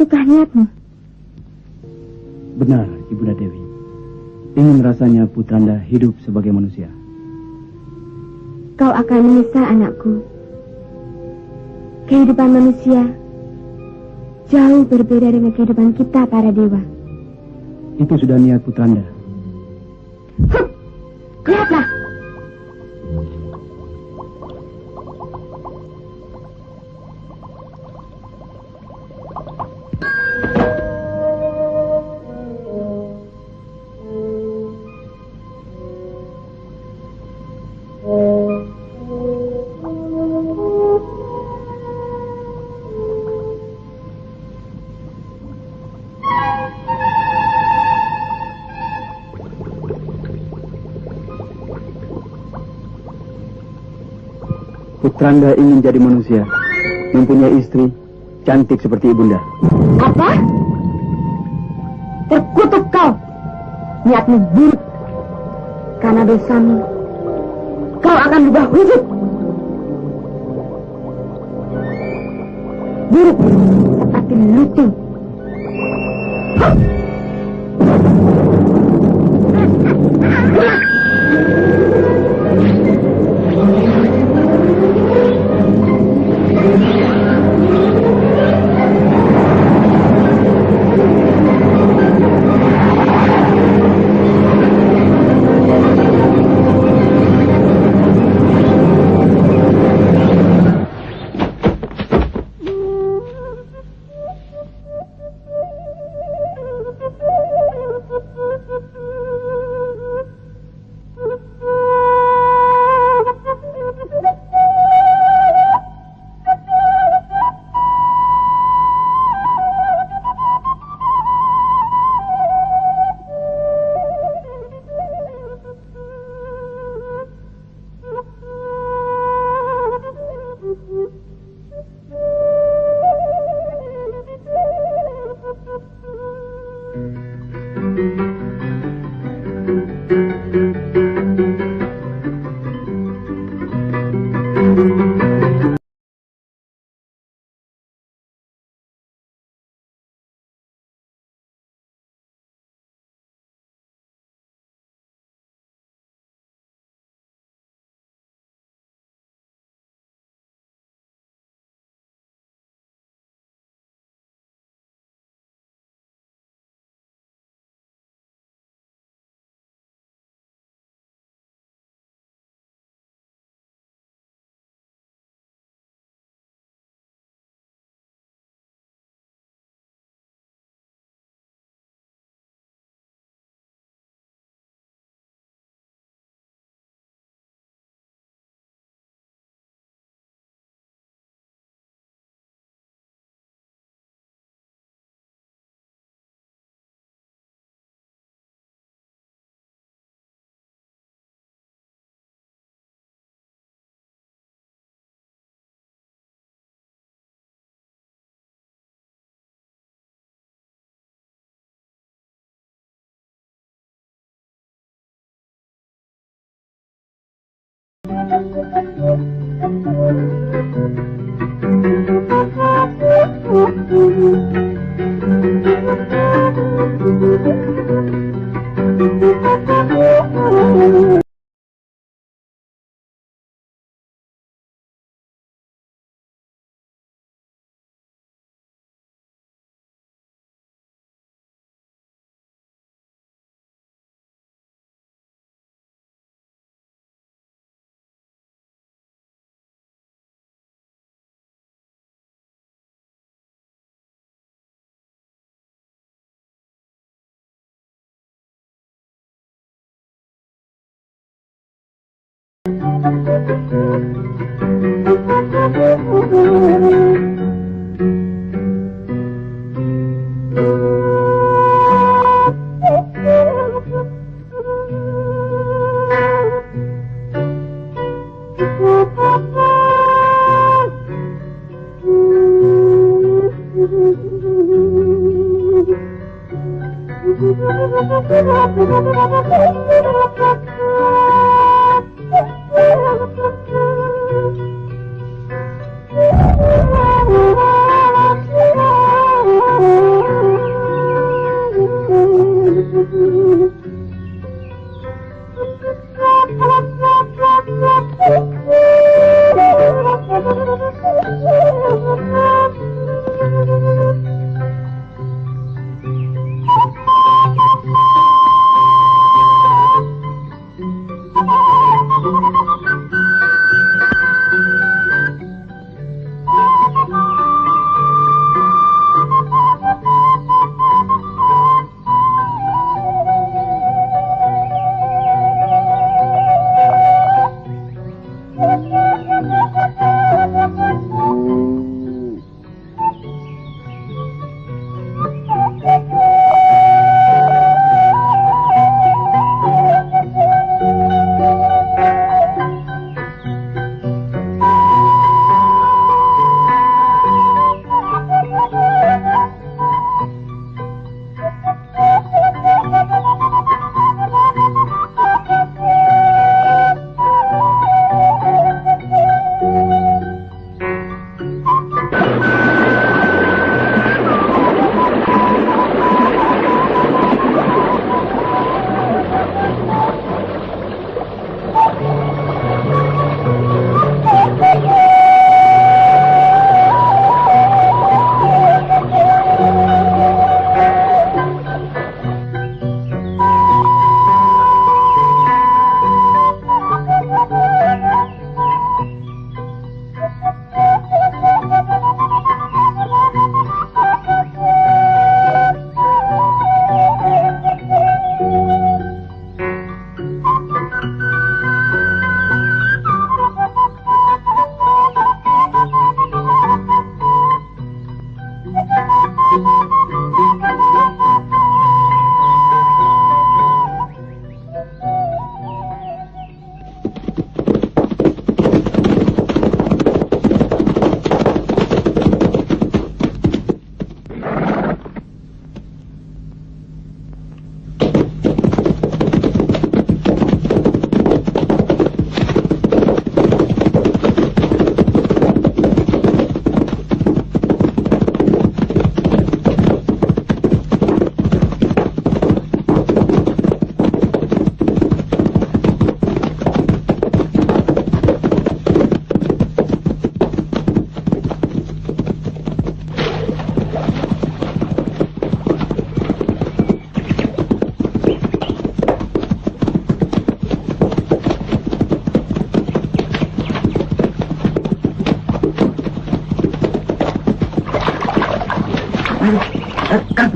Itukah niatmu? Benar, Ibunda Dewi. Ingin rasanya Putranda hidup sebagai manusia. Kau akan menyesal, anakku. Kehidupan manusia jauh berbeda dengan kehidupan kita para dewa. Itu sudah niat Putranda. Lihatlah. Putranda ingin jadi manusia, mempunyai istri cantik seperti ibunda. Apa? Terkutuk kau. Niatmu buruk. Karena dosamu, kau akan berubah wujud. Buruk seperti lutung.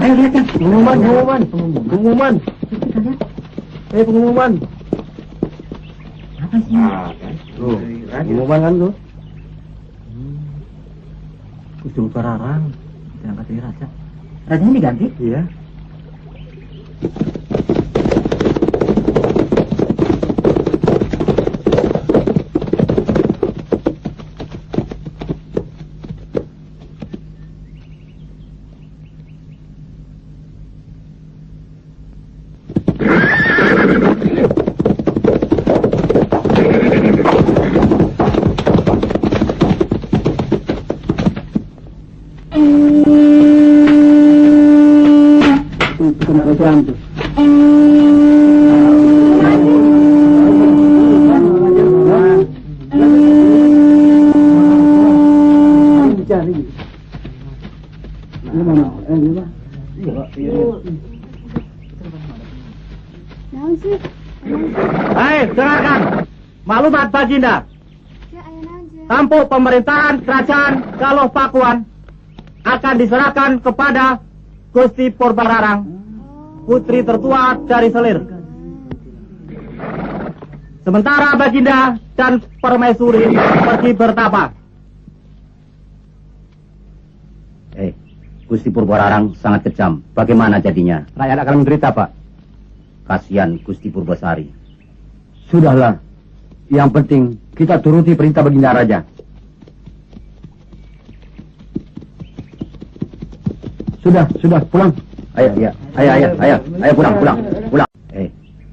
Ayo lihat kan, pengumuman. Pengumuman. Apa sih? Tuh, pengumuman kan tuh. Ujung Pararang diangkat jadi raja. Rajanya diganti? Iya. Kebetulan tuh. Cari. Ini mana? Ini mana? Naon sih? Hai, serahkan maklumat Baginda. Ya, ayo naon sih? Tampuk pemerintahan kerajaan Galuh Pakuan akan diserahkan kepada Gusti Purbararang, putri tertua dari Selir. Sementara Baginda dan Permaisuri pergi bertapa. Gusti Purbararang sangat kejam. Bagaimana jadinya? Rakyat akan menderita, Pak. Kasihan Gusti Purbasari. Sudahlah. Yang penting kita turuti perintah Baginda Raja. Sudah, pulang. Ayo pulang.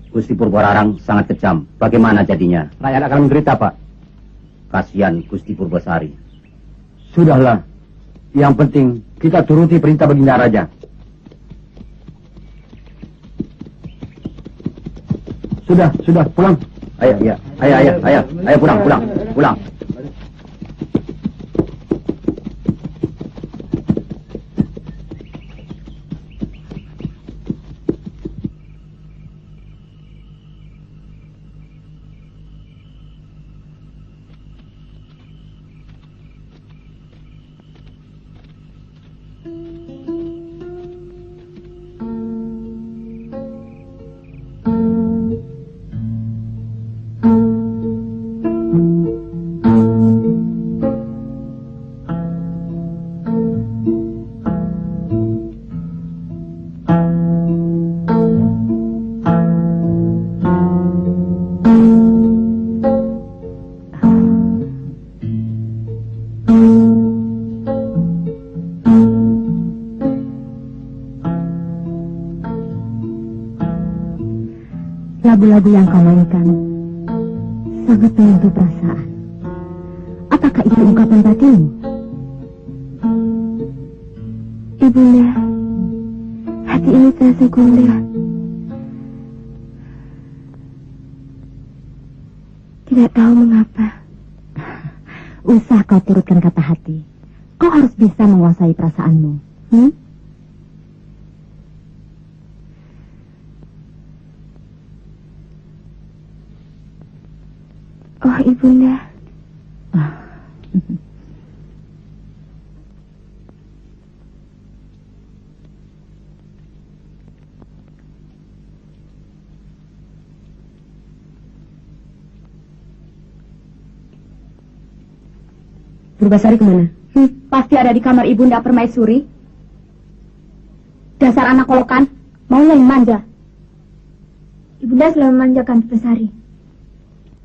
Gusti Purbararang sangat kejam. Bagaimana jadinya? Rakyat akan menderita, Pak. Kasihan Gusti Purbasari. Sudahlah. Yang penting kita turuti perintah Baginda Raja. sudah, pulang. Ayo, pulang. Lagu-lagu yang kau mainkan sangat menyentuh perasaan. Apakah itu ungkapan batinmu? Ibunda, hati ini terasa gundah. Tidak tahu mengapa. Usah kau turutkan kata hati. Kau harus bisa menguasai perasaanmu. Oh, Ibunda. Purbasari kemana? Pasti ada di kamar Ibunda Permaisuri. Dasar anak kolokan, mau yang manja. Ibunda selalu memanjakan Purbasari.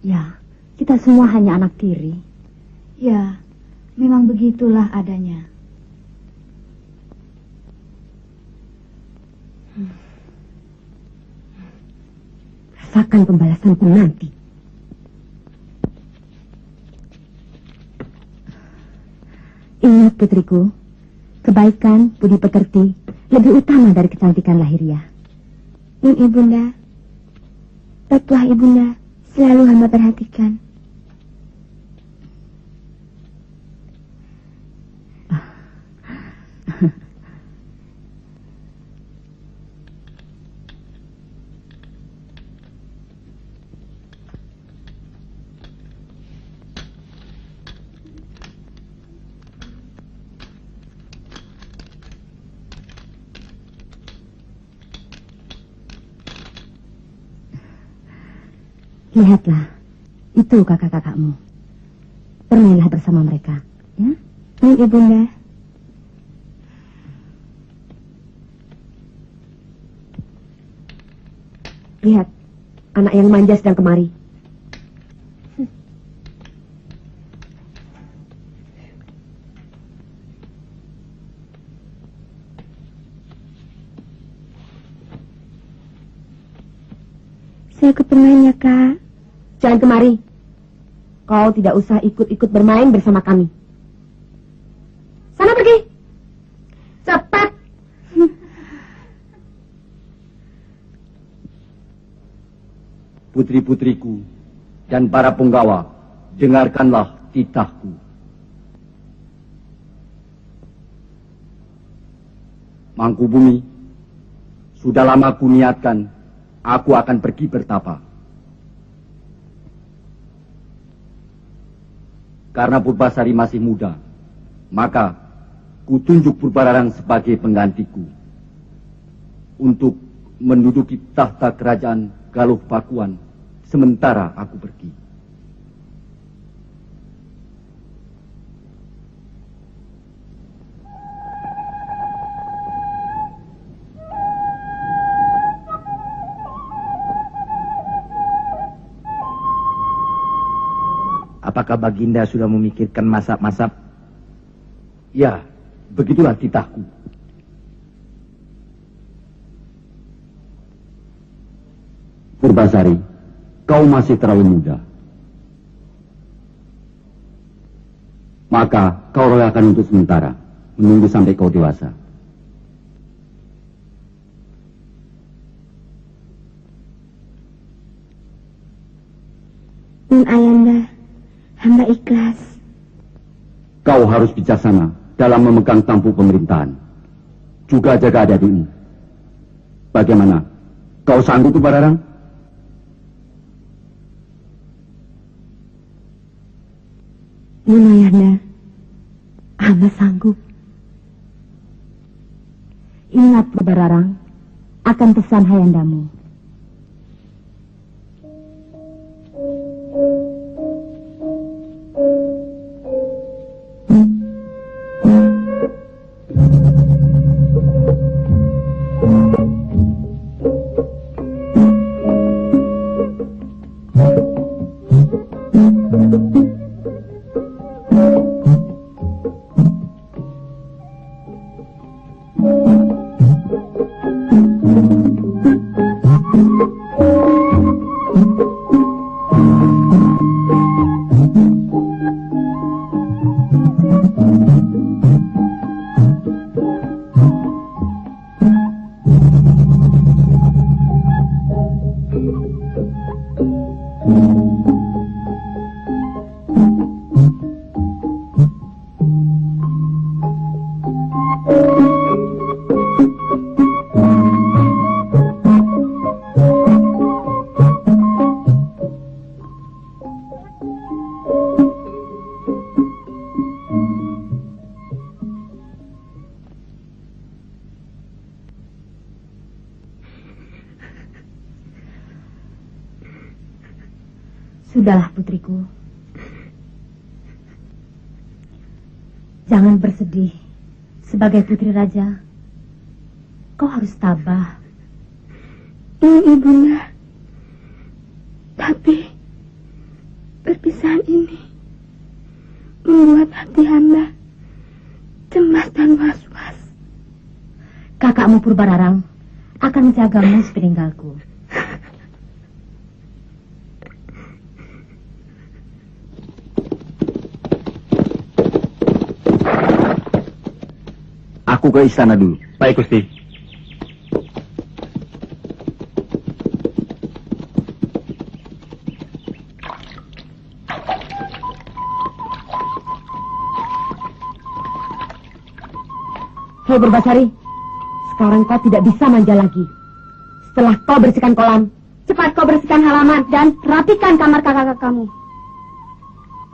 Ya, kita semua hanya anak tiri. Ya, memang begitulah adanya. Rasakan pembalasanku nanti. Ingat putriku, kebaikan, budi pekerti lebih utama dari kecantikan lahiriah. Ibunda, petuah Ibunda selalu hamba perhatikan. Lihatlah, itu kakak-kakakmu. Bermainlah bersama mereka, ya? Ibunda. Lihat, anak yang manja sedang kemari. Saya ikut bermain ya, Kak. Jangan kemari. Kau tidak usah ikut-ikut bermain bersama kami. Sana pergi. Cepat. Putri-putriku dan para punggawa, dengarkanlah titahku. Mangkubumi, sudah lama ku niatkan aku akan pergi bertapa. Karena Purbasari masih muda, maka kutunjuk Purbararang sebagai penggantiku untuk menduduki tahta kerajaan Galuh Pakuan sementara aku pergi. Apakah Baginda sudah memikirkan masap-masap? Ya, begitulah titahku. Purbasari, kau masih terlalu muda. Maka kau relakan untuk sementara, menunggu sampai kau dewasa. Nun Ayanda, hamba ikhlas. Kau harus bijaksana dalam memegang tampuk pemerintahan. Juga jaga adik-adikmu. Bagaimana? Kau sanggup, Bararang? Nun Ayanda, hamba sanggup. Ingat, Bararang, akan pesan Hayandamu. Sudahlah, putriku. Jangan bersedih. Sebagai putri raja, kau harus tabah. Ibunda. Tapi perpisahan ini membuat hati hamba cemas dan was-was. Kakakmu Purbararang akan menjagamu sepeninggalku. Aku ke istana dulu. Baik, Gusti. Hei Purbasari, sekarang kau tidak bisa manja lagi. Setelah kau bersihkan kolam, Cepat kau bersihkan halaman dan rapikan kamar kakak kamu.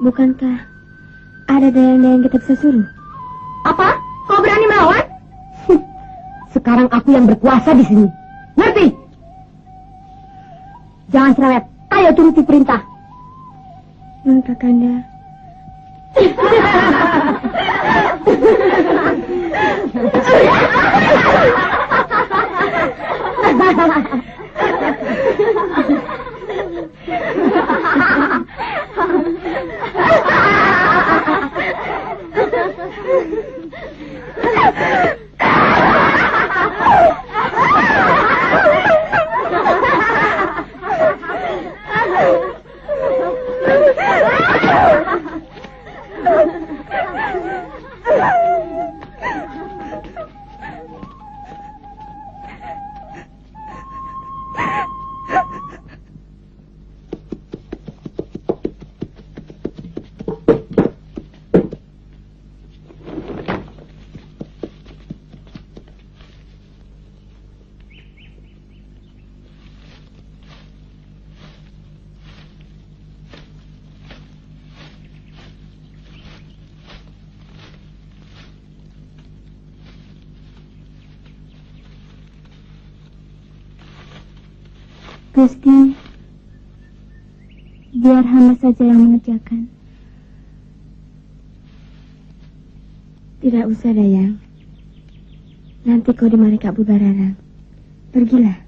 Bukankah ada dayang-dayang kita bisa suruh? Apa? Kau berani melawan? sekarang aku yang berkuasa di sini. Ngerti? Jangan cerewet. Ayo turuti perintah. Nun Kakanda. Gusti, biar hamba saja yang mengerjakan. Tidak usah, Dayang. Nanti kau dimari Kak Purbararang. Pergilah.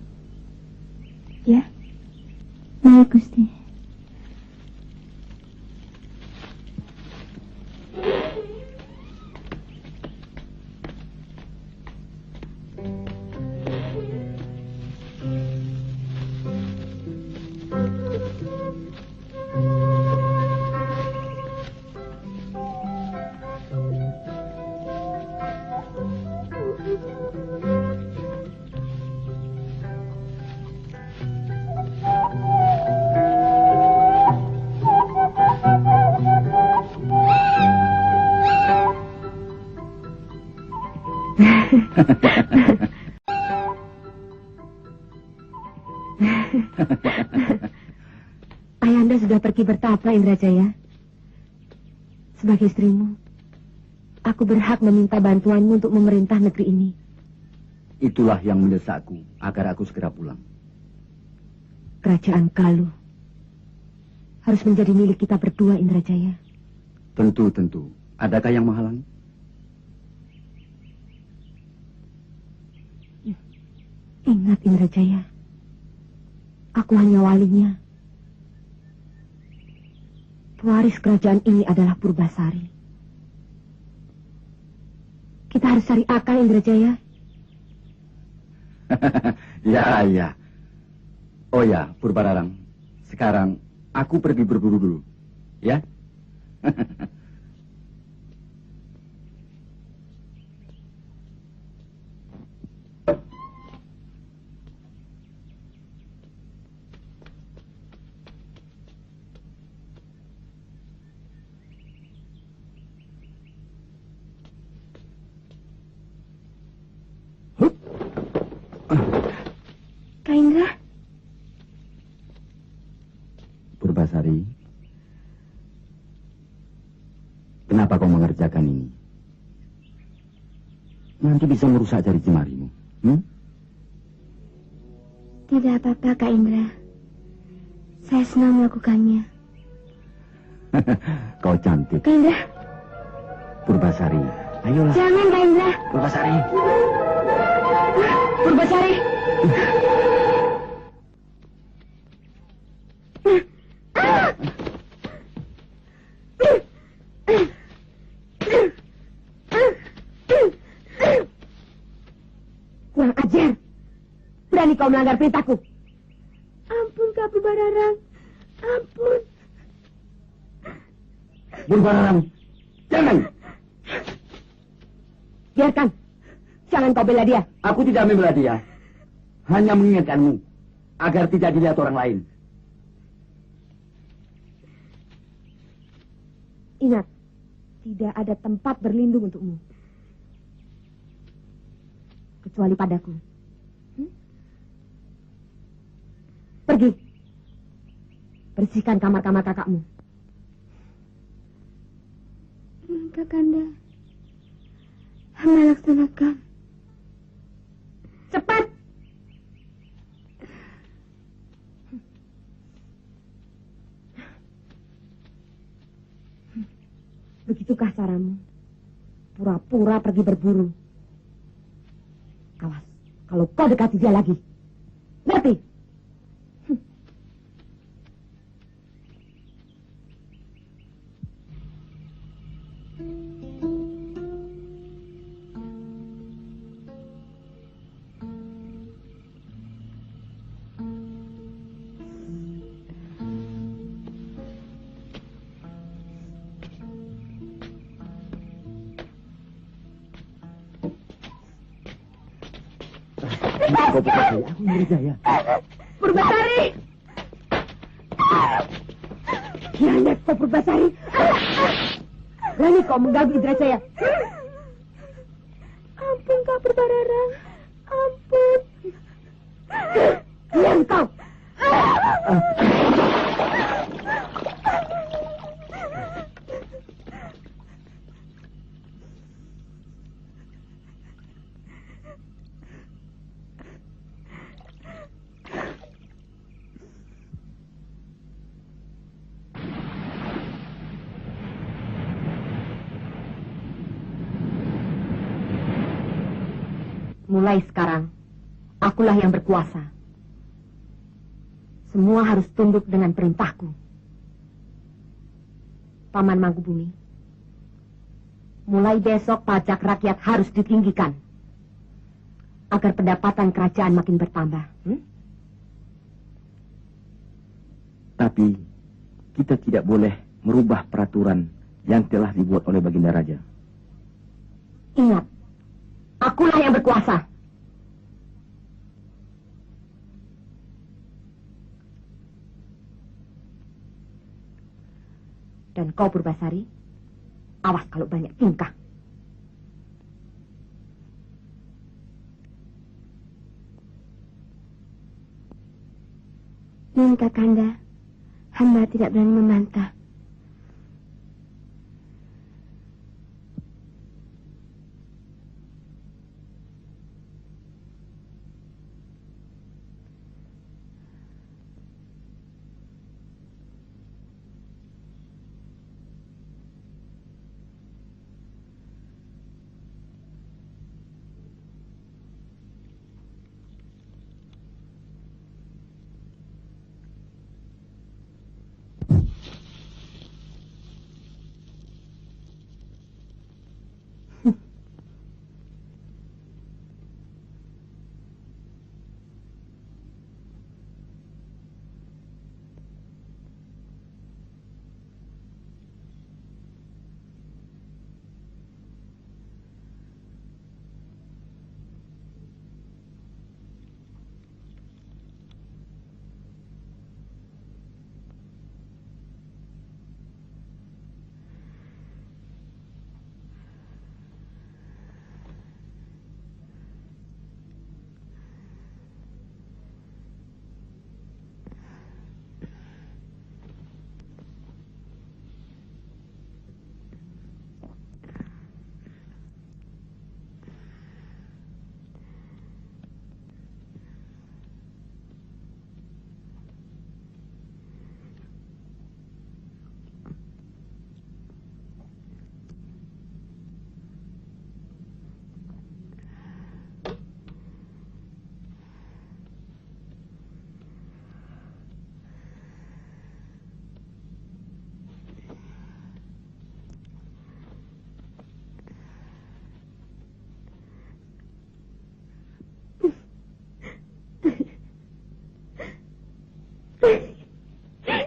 Ya? Baik, Gusti. Ayahanda sudah pergi bertapa, Indrajaya. Sebagai istrimu, aku berhak meminta bantuanmu untuk memerintah negeri ini. Itulah yang mendesakku agar aku segera pulang. Kerajaan Galuh harus menjadi milik kita berdua, Indrajaya. Tentu. Adakah yang menghalangi? Ingat, Indrajaya. Aku hanya walinya. Pewaris kerajaan ini adalah Purbasari. Kita harus cari akal, Indrajaya. Ya. Oh ya, Purbararang. Sekarang aku pergi berburu dulu. Ya? Kak Indra, Purbasari, kenapa kau mengerjakan ini? Nanti bisa merusak jari jemarimu. tidak apa-apa Kak Indra. Saya senang melakukannya. Kau cantik. Kak Indra, Purbasari, ayolah. jangan Kak Indra. Purbasari. Purbasari! Kurang ajar. Berani kau melanggar perintahku. Ampun Kak Purbararang. Ampun. Purbararang, jangan. Biarkan. Jangan kau bela dia. Aku tidak membela dia. Hanya mengingatkanmu agar tidak dilihat orang lain. Ingat, tidak ada tempat berlindung untukmu. Kecuali padaku. Pergi. Bersihkan kamar-kamar kakakmu. Kakanda, hamba laksanakan. Cepat! Begitukah caramu? Pura-pura pergi berburu. Awas, kalau kau dekati dia lagi. Ngerti? Kau Purbasari, aku Indrajaya. Purbasari! Kianat kau Purbasari! Berani kau mengganggu Indrajaya. Ampun Kak Purbararang. Ampun. Diam kau! Mulai sekarang, akulah yang berkuasa. Semua harus tunduk dengan perintahku. Paman Mangkubumi, mulai besok pajak rakyat harus ditinggikan agar pendapatan kerajaan makin bertambah. Tapi kita tidak boleh merubah peraturan yang telah dibuat oleh Baginda Raja. Ingat, akulah yang berkuasa. Dan kau Purbasari, awas kalau banyak tingkah. Nun Kakanda, hamba tidak berani membantah.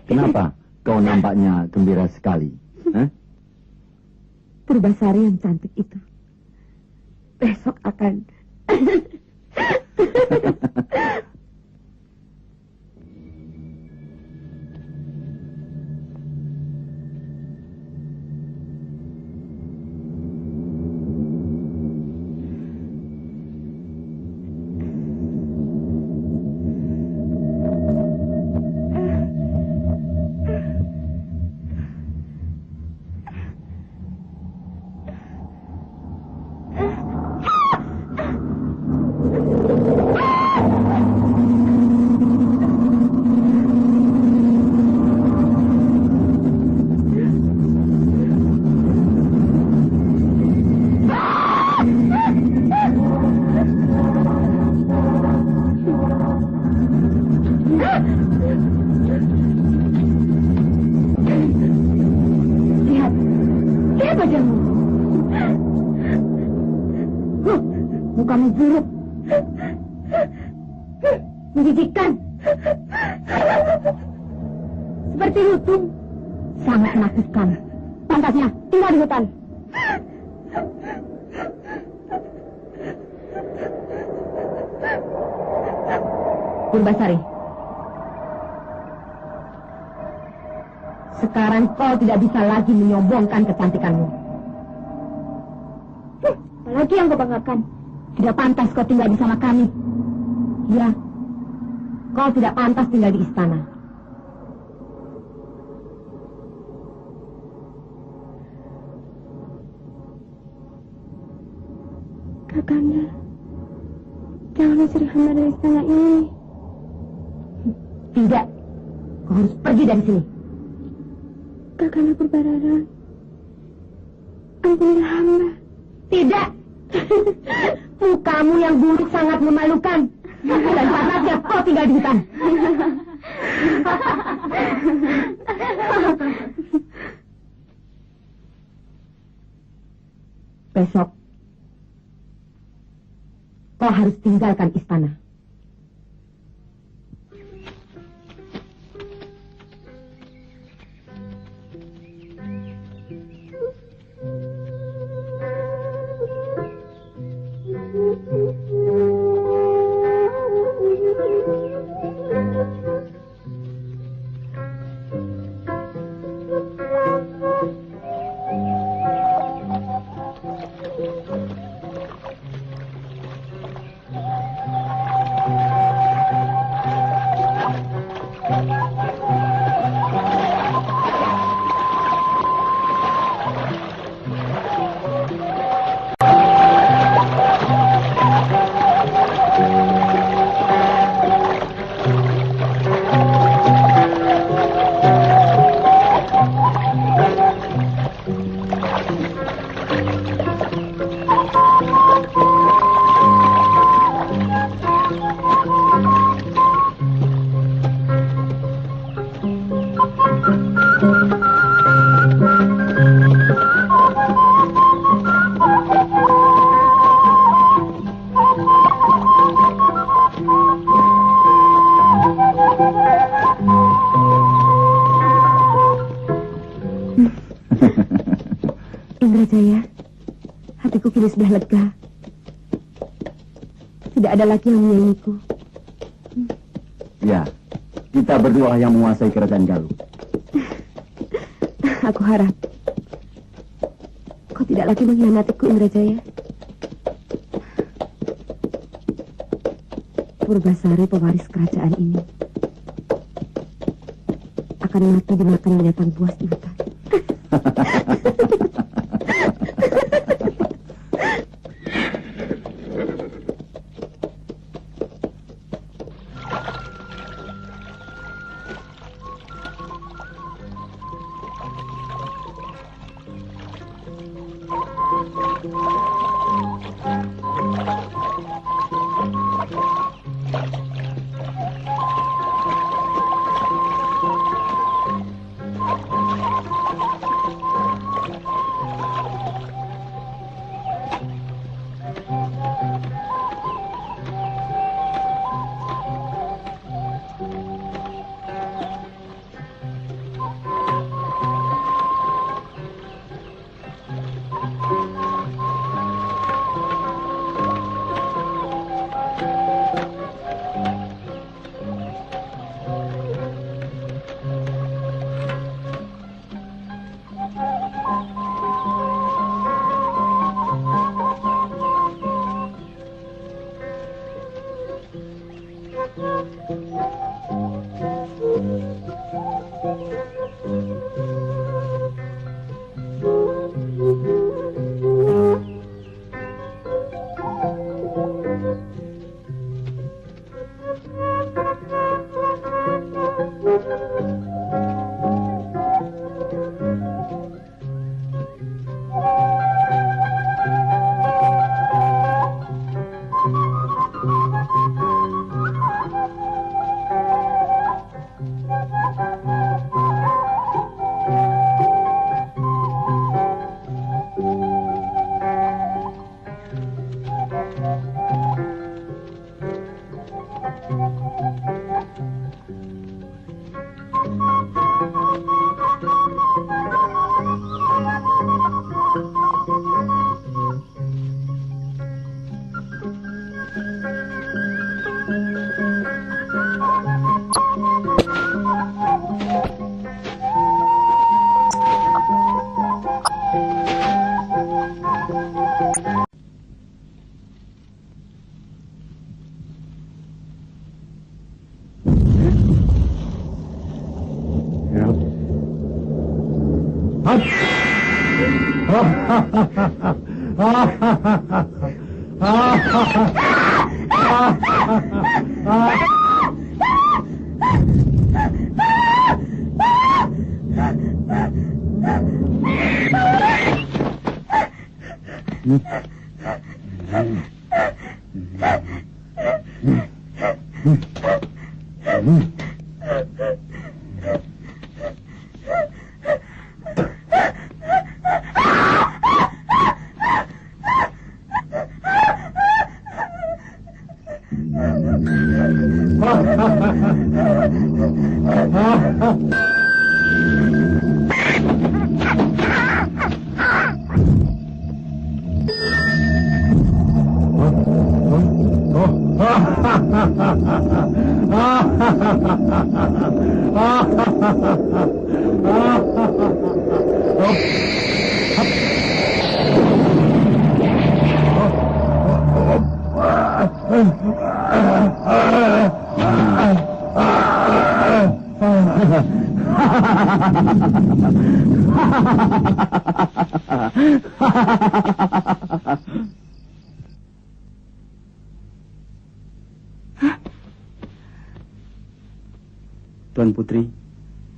Kenapa kau nampaknya gembira sekali? Hah? Purbasari yang cantik itu besok akan Mukamu buruk, menjijikkan, seperti lutung, sangat menakutkan. Pantasnya tinggal di hutan. Purbasari, sekarang kau tidak bisa lagi menyombongkan kecantikanmu. Apalagi yang kau banggakan? Tidak pantas kau tinggal bersama kami. Ya, kau tidak pantas tinggal di istana. Kakanda, jangan usir hamba dari istana ini. Tidak, kau harus pergi dari sini. Kakanda Purbararang, ampunilah hamba. Tidak. Mukamu yang buruk sangat memalukan. Dan pantasnya kau tinggal di hutan. Besok kau harus tinggalkan istana. Indrajaya, hatiku kini sudah lega. Tidak ada lagi yang menyayangiku. Ya, kita berdua yang menguasai kerajaan Galuh. Aku harap kau tidak lagi mengkhianatiku, Indrajaya. Purbasari, pewaris kerajaan ini, akan mati dimakan binatang buas di hutan.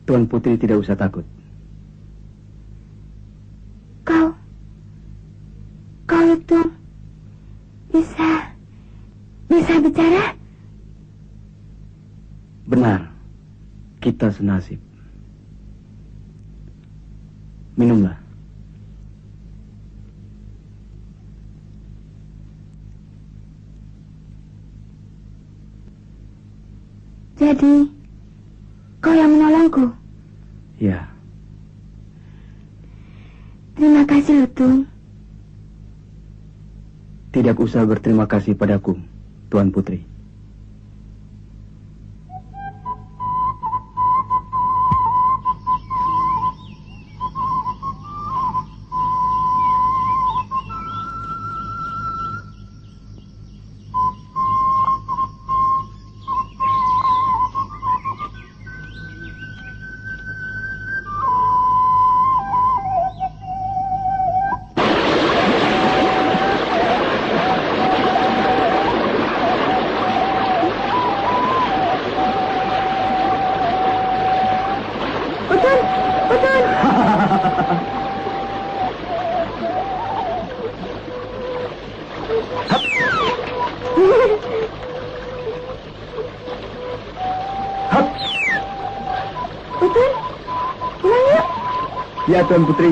Tuan Putri tidak usah takut. Kau itu bisa bicara? Benar, kita senasib. Minumlah. Jadi, kau yang menolongku? Ya. Terima kasih, Lutung. Tidak usah berterima kasih padaku, Tuan Putri. Ya, Tuan Putri.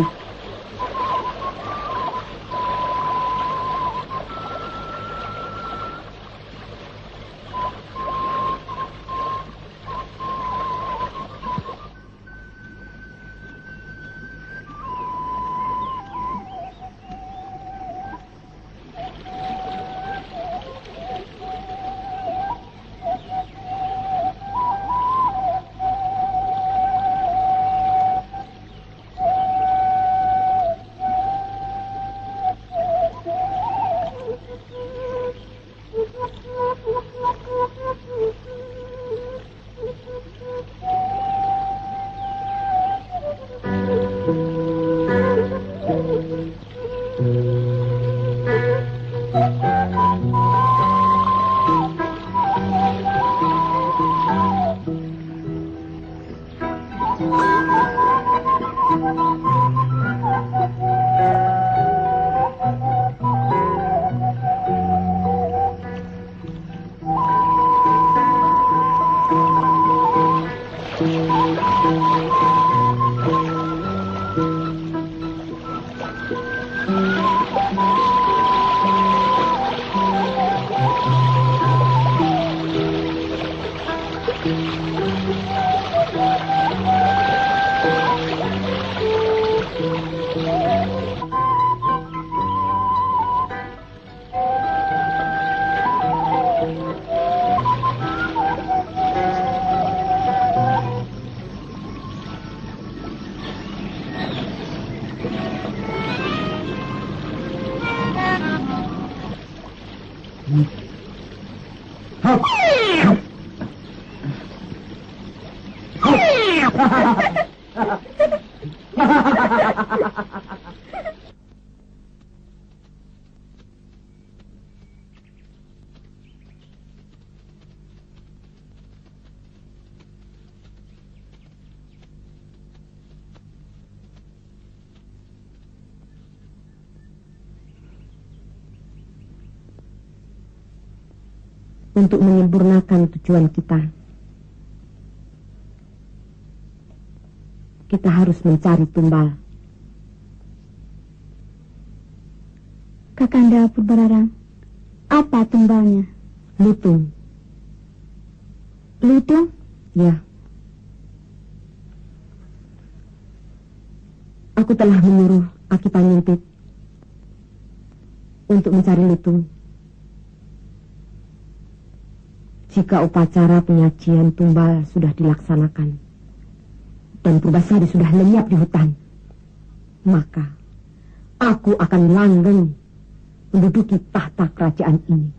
Untuk menyempurnakan tujuan kita, kita harus mencari tumbal. Kakanda Purbararang, apa tumbalnya? Lutung. Lutung? Ya. Aku telah menyuruh Aki Panyuntit untuk mencari lutung. Jika upacara penyajian tumbal sudah dilaksanakan dan Purbasari sudah lenyap di hutan, maka aku akan langgeng menduduki tahta kerajaan ini.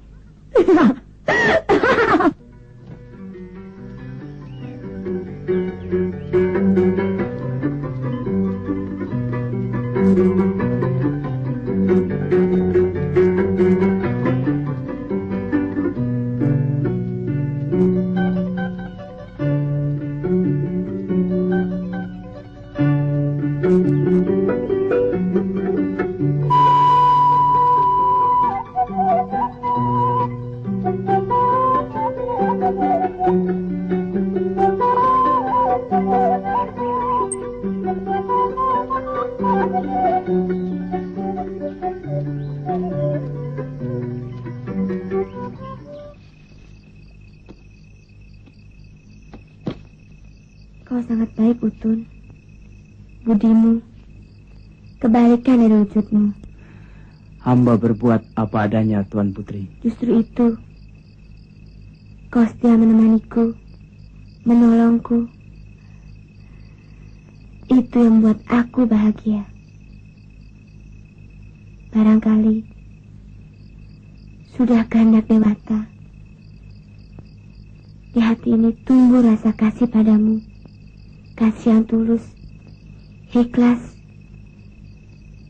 Kau sangat baik, Utun. Budimu, kebalikan dari wujudmu. Hamba berbuat apa adanya, Tuan Putri. Justru itu, kau setia menemaniku, menolongku. Itu yang membuat aku bahagia. Barangkali sudah kehendak dewata. Di hati ini tumbuh rasa kasih padamu. Kasih yang tulus, ikhlas,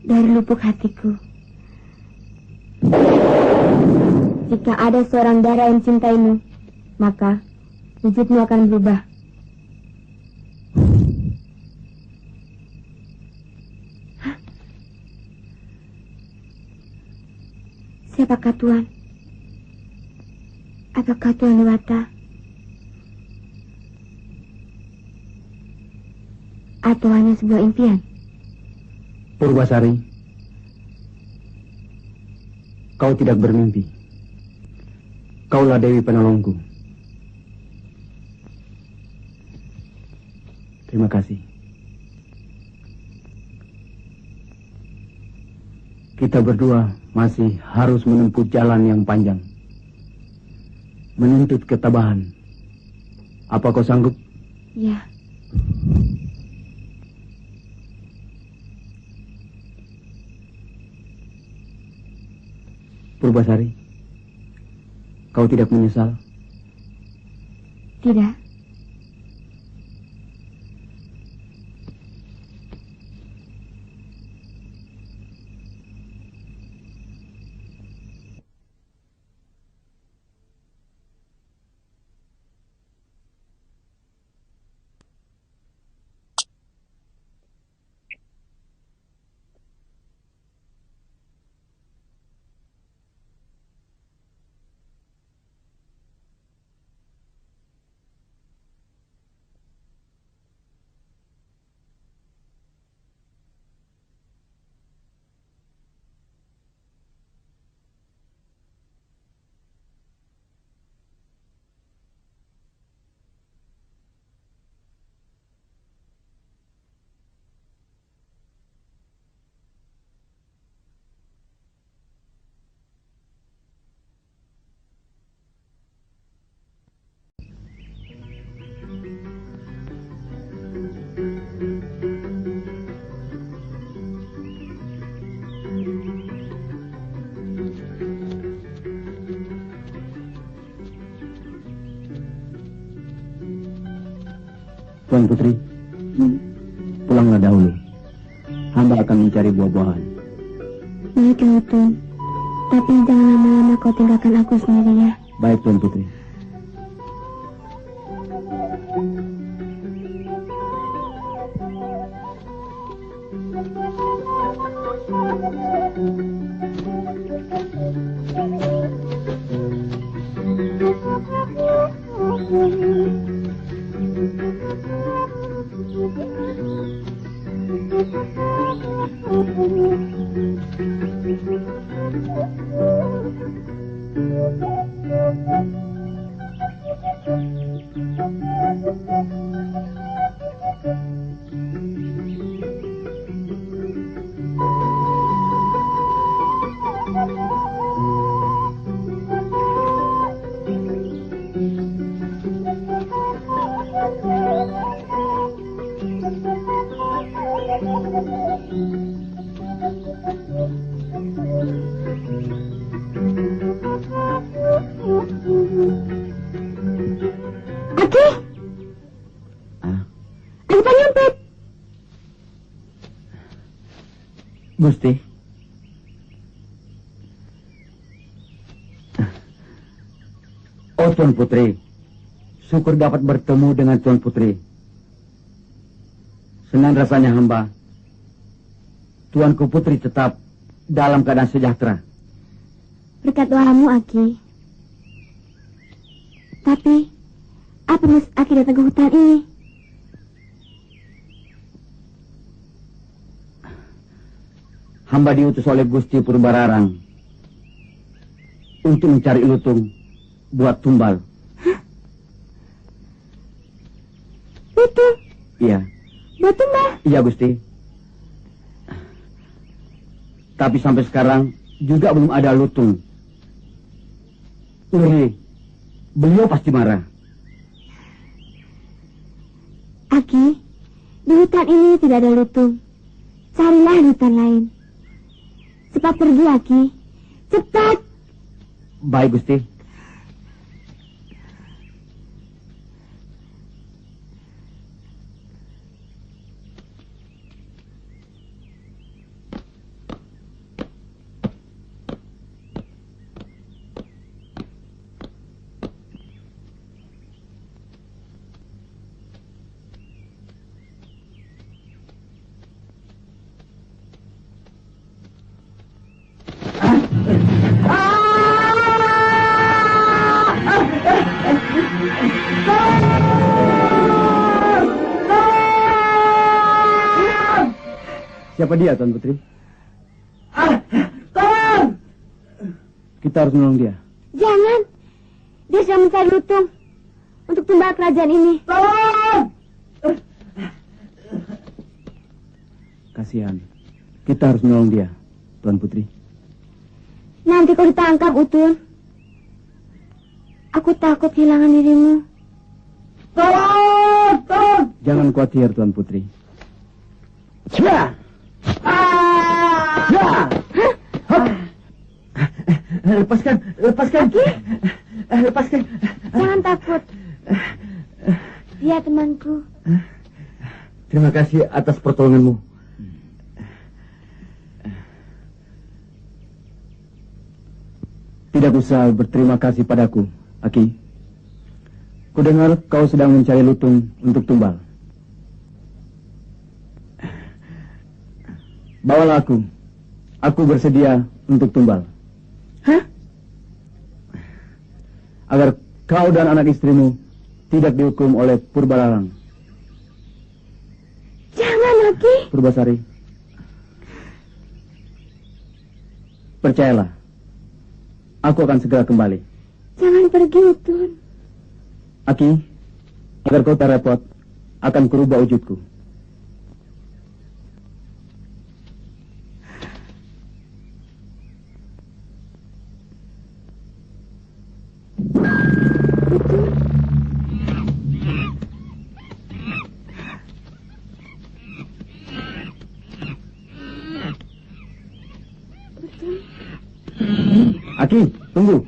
dari lubuk hatiku. Jika ada seorang dara yang mencintaimu, maka wujudmu akan berubah. Hah? Siapakah Tuan? Apakah Tuan Dewata? Atau hanya sebuah impian? Purbasari, kau tidak bermimpi. Kaulah Dewi penolongku. Terima kasih. Kita berdua masih harus menempuh jalan yang panjang. Menuntut ketabahan. Apa kau sanggup? Ya. Purbasari, kau tidak menyesal? Tidak. Tuan Putri, pulanglah dahulu. Hamba akan mencari buah-buahan. Baiklah, Tuan. Tapi jangan lama-lama kau tinggalkan aku sendiri ya. Baik, Tuan Putri. Aki! Ada penyempit! Gusti. Oh, Tuan Putri. Syukur dapat bertemu dengan Tuan Putri. Senang rasanya hamba. Tuanku Putri tetap dalam keadaan sejahtera. Berkat doamu, Aki. Tapi, apa maksud Aki datang ke hutan ini? Hamba diutus oleh Gusti Purbararang untuk mencari lutung buat tumbal. Hah? Lutung? Iya. Buat tumbal? Iya, Gusti. Tapi sampai sekarang juga belum ada lutung. Beliau pasti marah. Aki, di hutan ini tidak ada lutung. Carilah di hutan lain. Cepat pergi, Aki. Cepat. Baik, Gusti. Siapa dia, Tuan Putri? Tolong! Kita harus menolong dia. Jangan. Dia sedang mencari lutung untuk tumbal kerajaan ini. Tolong! Kasihan. Kita harus menolong dia, Tuan Putri. Nanti kau ditangkap, Utun. Aku takut kehilangan dirimu. Tolong! Tolong! Jangan khawatir, Tuan Putri. Lepaskan, lepaskan. Lepaskan. Jangan takut. Dia temanku. Terima kasih atas pertolonganmu. Tidak usah berterima kasih padaku, Aki. Kudengar kau sedang mencari lutung untuk tumbal. Bawalah aku. Aku bersedia untuk tumbal. Hah? Agar kau dan anak istrimu tidak dihukum oleh Purbalarang. Jangan, Aki. Purbasari. Percayalah. Aku akan segera kembali. Jangan pergi, Utun. Aki, agar kau tak repot, akan kurubah wujudku. Aki, tunggu.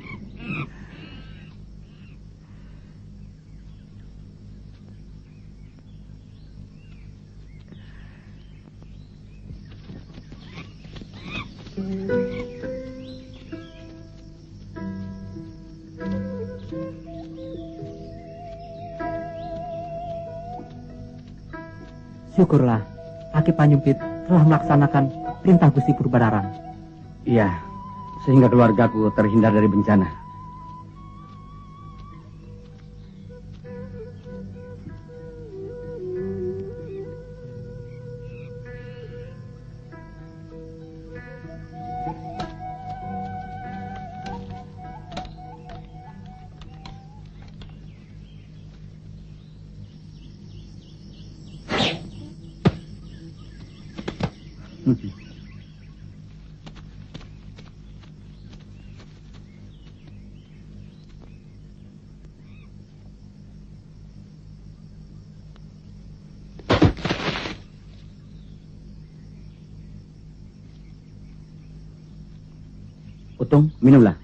Syukurlah, Aki Panyumpit telah melaksanakan perintah Gusti Purbalarang. Iya, sehingga keluargaku terhindar dari bencana. Utung, minumlah.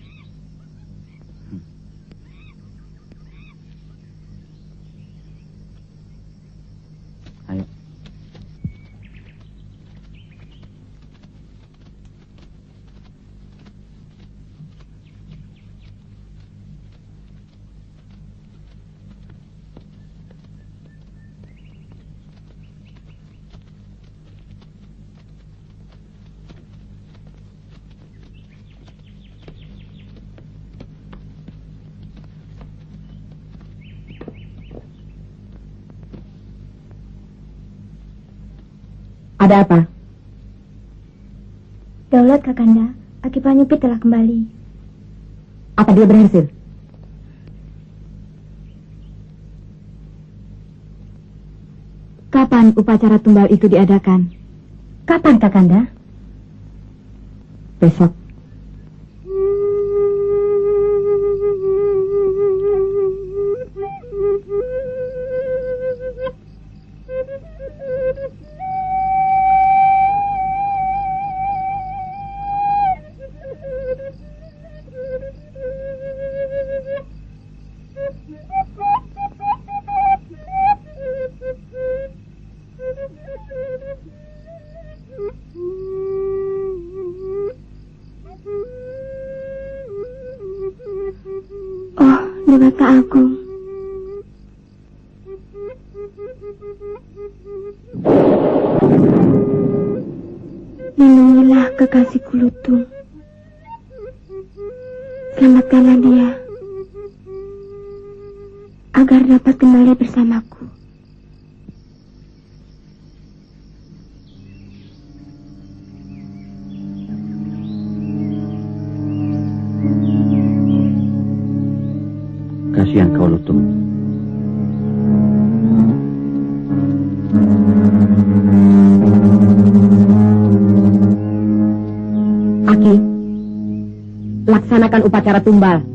Ayo. Ada apa? Daulat Kakanda, Aki Panyumpit telah kembali. Apa dia berhasil? Kapan upacara tumbal itu diadakan? Kapan, Kakanda? besok. Oh, Dewata Agung. Lindungilah kekasihku Lutung. Selamatkanlah dia agar dapat kembali bersamaku. Kasihan kau, Lutung. Aki, laksanakan upacara tumbal.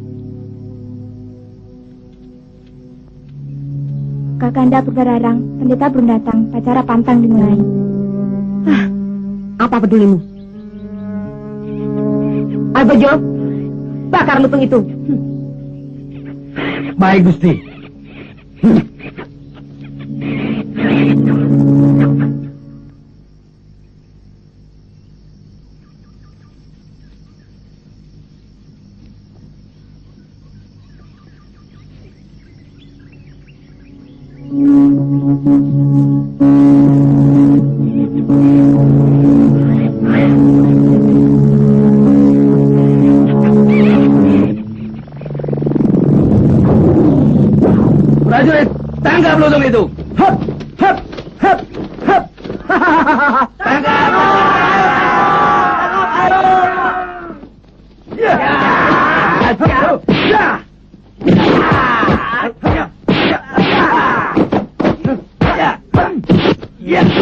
Kakanda Purbararang, pendeta belum datang, acara pantang dimulai. Apa pedulimu? Albejo, bakar lutung itu. Baik, Gusti. Prajurit, tangkap lutung itu. Hap, hap, hap, hap. Tangkap. Ya. Ya.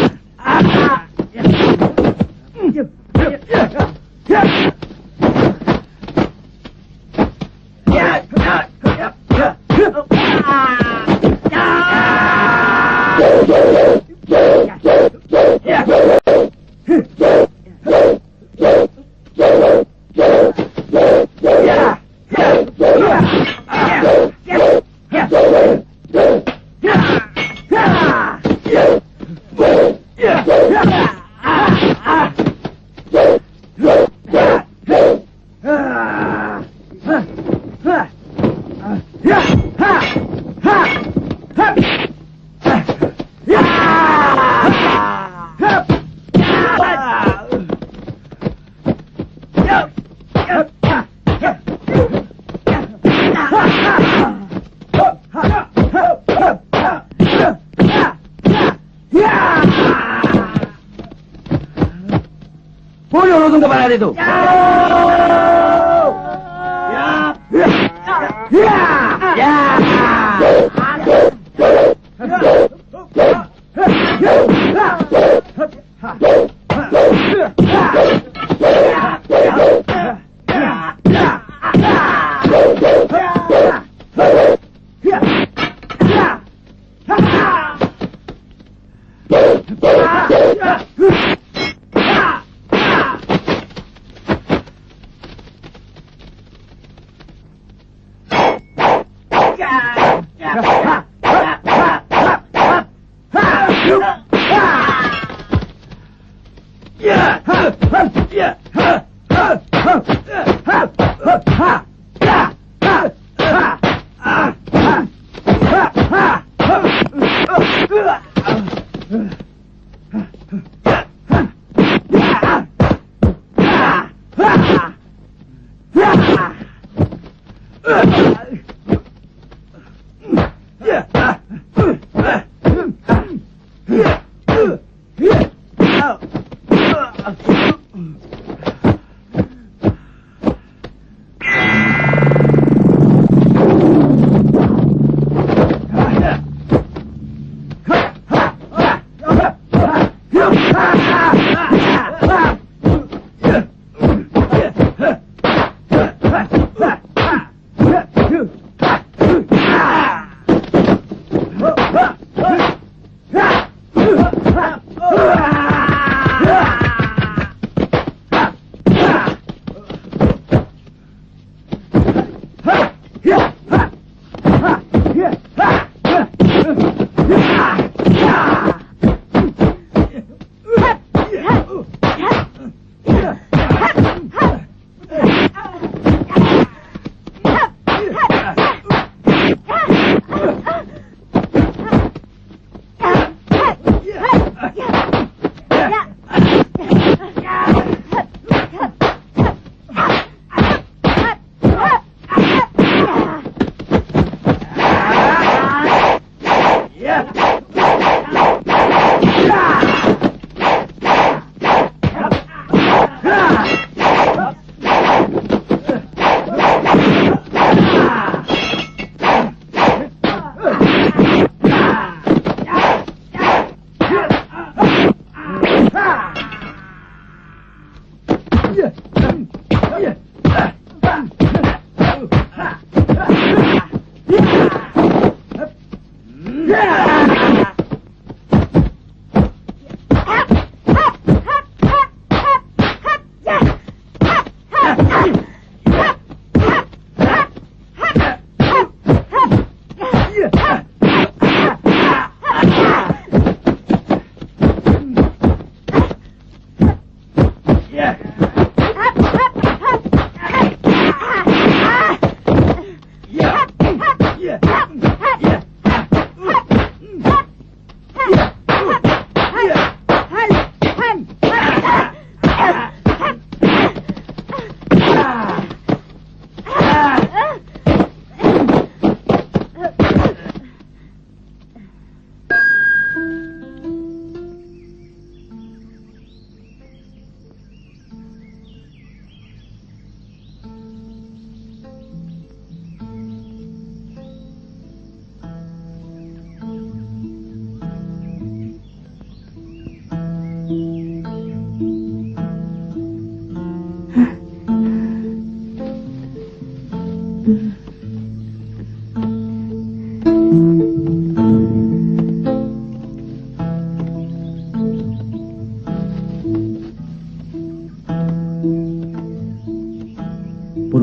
Bunuh lutung kepala itu.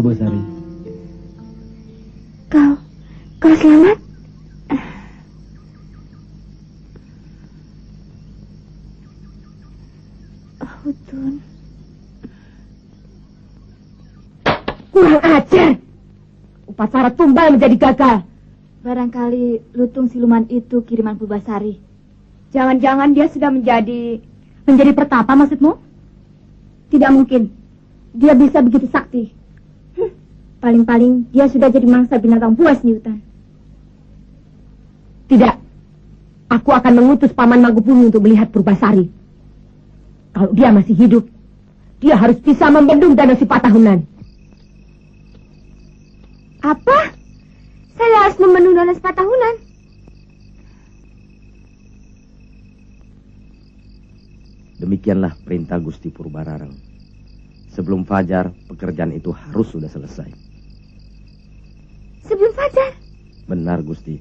Purbasari. Kau selamat? Hutun. Kurang ajar. Upacara tumbal menjadi gagal. Barangkali lutung siluman itu kiriman Purbasari. Jangan-jangan dia sudah menjadi pertapa maksudmu? Tidak mungkin. Dia bisa begitu sakti. Paling-paling dia sudah jadi mangsa binatang buas di hutan. Tidak. Aku akan mengutus Paman Magupumi untuk melihat Purbasari. Kalau dia masih hidup, dia harus bisa membendung Danau Sipatahunan. Apa? Saya harus membendung Danau Sipatahunan? Demikianlah perintah Gusti Purbararang. Sebelum fajar, pekerjaan itu harus sudah selesai. Sebelum fajar? Benar, Gusti.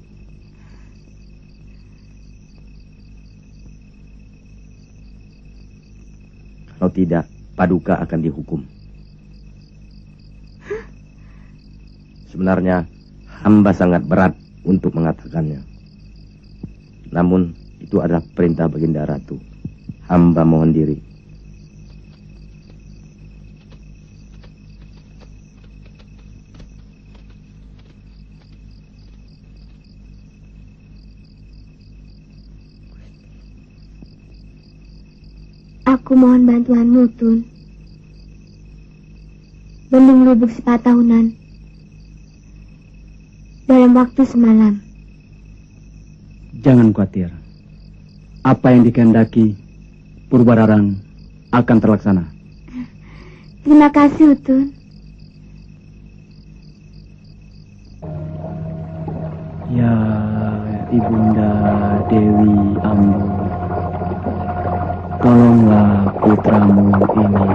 Kalau tidak, Paduka akan dihukum. Sebenarnya, hamba sangat berat untuk mengatakannya. Namun, itu adalah perintah Baginda Ratu. Hamba mohon diri. Aku mohon bantuanmu, Tun. Bendung Lubuk Sipatahunan dalam waktu semalam. Jangan khawatir. Apa yang dikehendaki Purbararang akan terlaksana. Terima kasih, Tun. Ya, Ibunda Dewi Ambu, tolonglah putramu ini.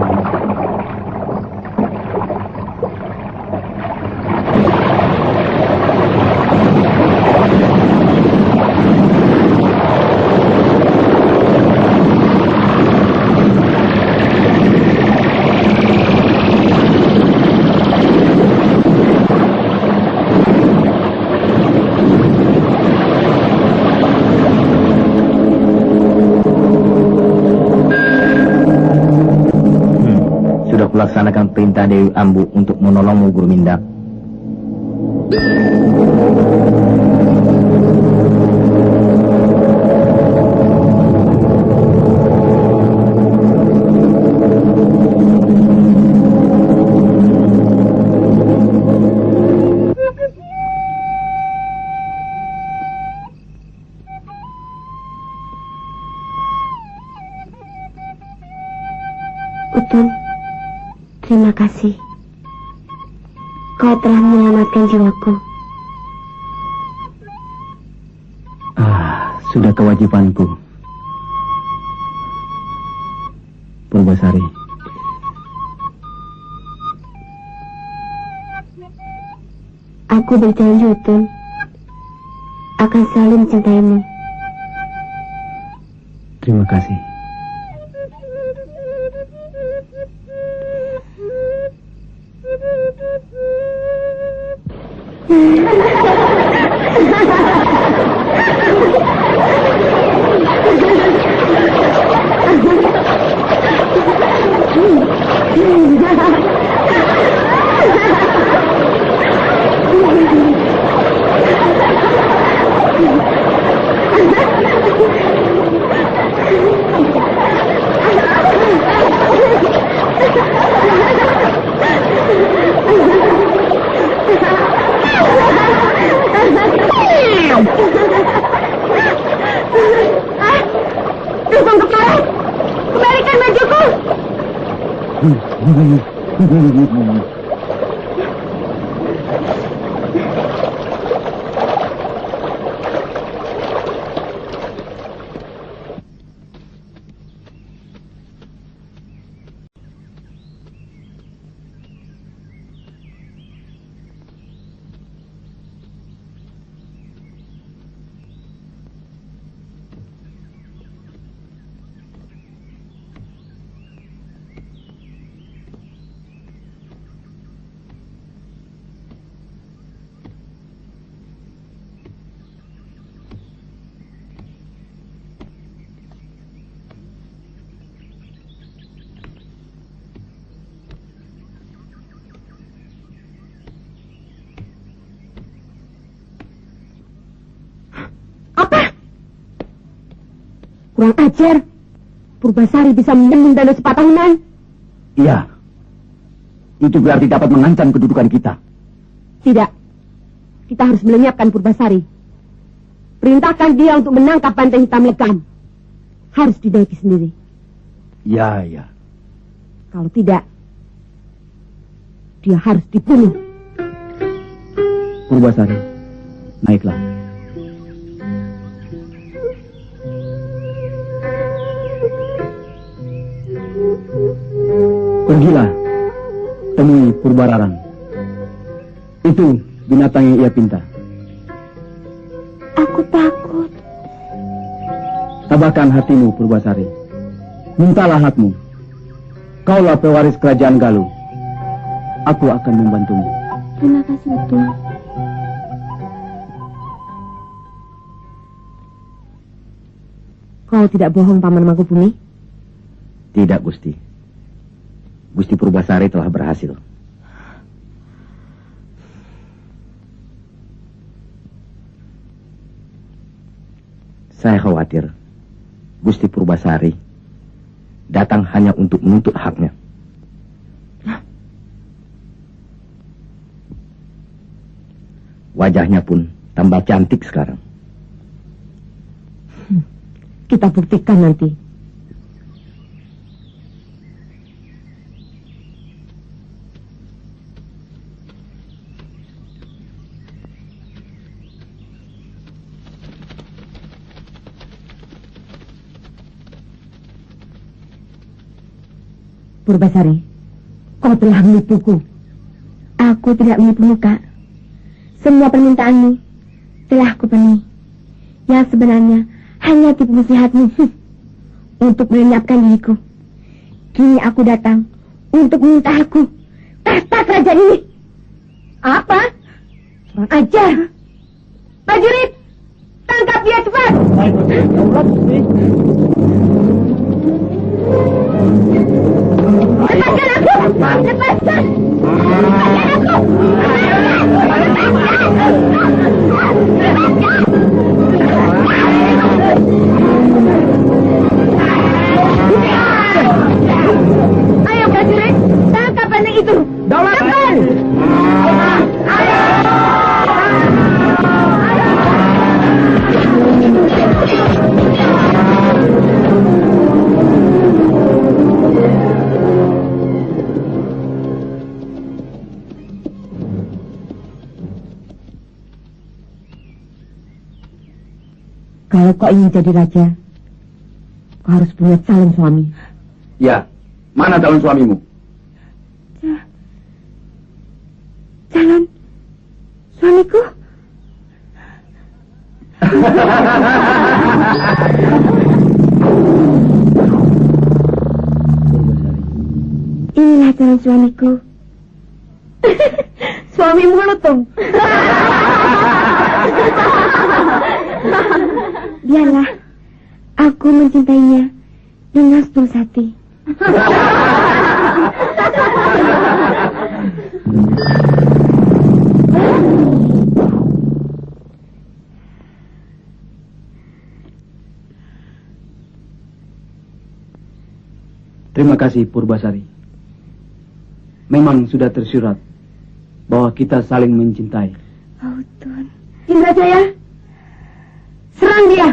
Laksanakan perintah Dewi Ambu untuk menolongmu, Guru Mindak. Utun, terima kasih. Kau telah menyelamatkan jiwaku. Sudah kewajibanku. Purbasari. Aku berjanji, Utun, akan selalu mencintaimu. Terima kasih. Dukung kepala, kembalikan bajuku. Kurang ajar. Purbasari bisa menembung dana sepatahunan. Iya. Itu berarti dapat mengancam kedudukan kita. Tidak. Kita harus melenyapkan Purbasari. Perintahkan dia untuk menangkap Banteng Hitam Legam. Harus dinaiki sendiri. Ya, ya. Kalau tidak, dia harus dibunuh. Purbasari, naiklah. Pergilah, temui Purbararang. Itu binatang yang ia pinta. Aku takut. Tabahkan hatimu, Purbasari. Mintalah hakmu. Kaulah pewaris kerajaan Galuh. Aku akan membantumu. Terima kasih, Lutung. Kau tidak bohong, Paman Mangkubumi? Tidak, Gusti. Gusti Purbasari telah berhasil. Saya khawatir Gusti Purbasari datang hanya untuk menuntut haknya. Wajahnya pun tambah cantik sekarang. Kita buktikan nanti. Purbasari, kau telah menipuku. Aku tidak menipumu, Kak. Semua permintaanmu telah kupenuhi. Yang sebenarnya hanya tipu muslihatmu untuk melenyapkan diriku. Kini aku datang untuk meminta hakku tahta kerajaan ini. Apa? Kurang ajar. Prajurit, tangkap dia cepat. Baik, Gusti. Daulat, Gusti. Lepaskan aku! Lepaskan! Lepaskan aku! Ayo prajurit, tangkap Banteng itu. Daulat, Cepat. Kalau kau ingin jadi raja, kau harus punya calon suami. Ya, mana calon suamimu? Calon suamiku? Inilah calon suamiku. Suamimu Lutung. Biarlah aku mencintainya dengan setulus hati. Terima kasih, Purbasari. Memang sudah tersurat bahwa kita saling mencintai. Oh, Tuhan. Indrajaya, serang dia.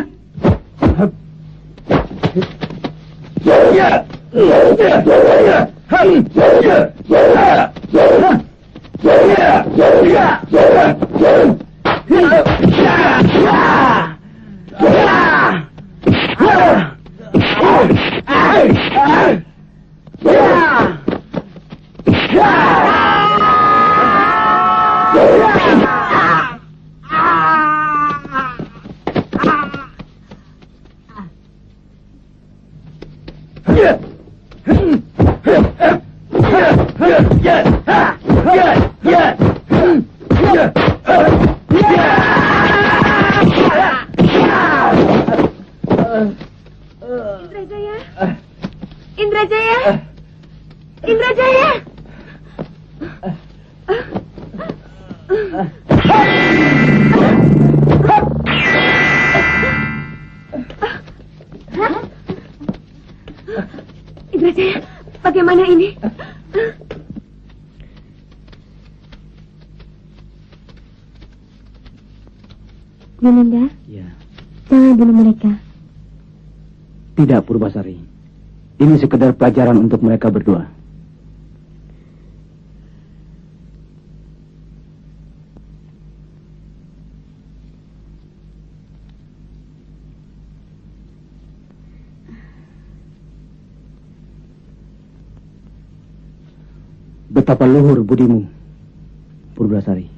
Indrajaya! Indrajaya! Rajaya, bagaimana ini? Yunanda, Ya. jangan bunuh mereka. Tidak, Purbasari. Ini sekedar pelajaran untuk mereka berdua. Betapa luhur budimu, Purbasari.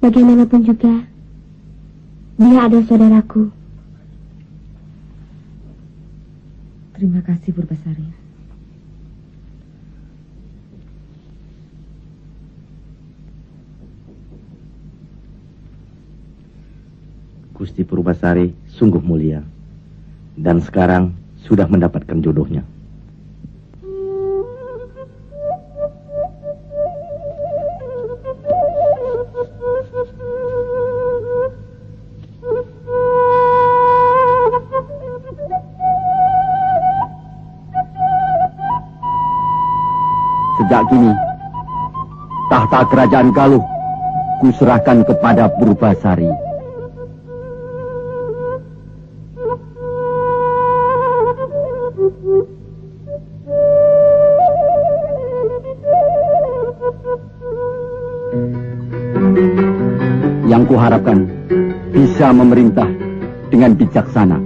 Bagaimanapun juga, dia adalah saudaraku. Terima kasih Purbasari. Gusti Purbasari sungguh mulia. Dan sekarang sudah mendapatkan jodohnya. Sejak kini, tahta kerajaan Galuh kuserahkan kepada Purbasari. Yang kuharapkan bisa memerintah dengan bijaksana.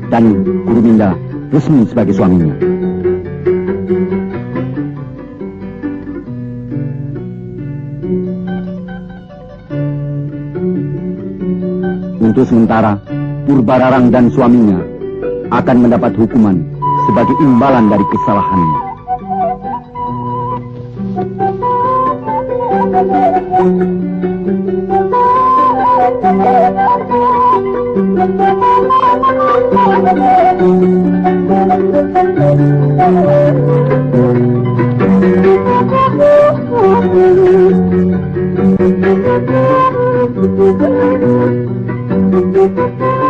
Dan Guruminda resmi sebagai suaminya. Untuk sementara, Purbararang dan suaminya akan mendapat hukuman sebagai imbalan dari kesalahannya. Thank you.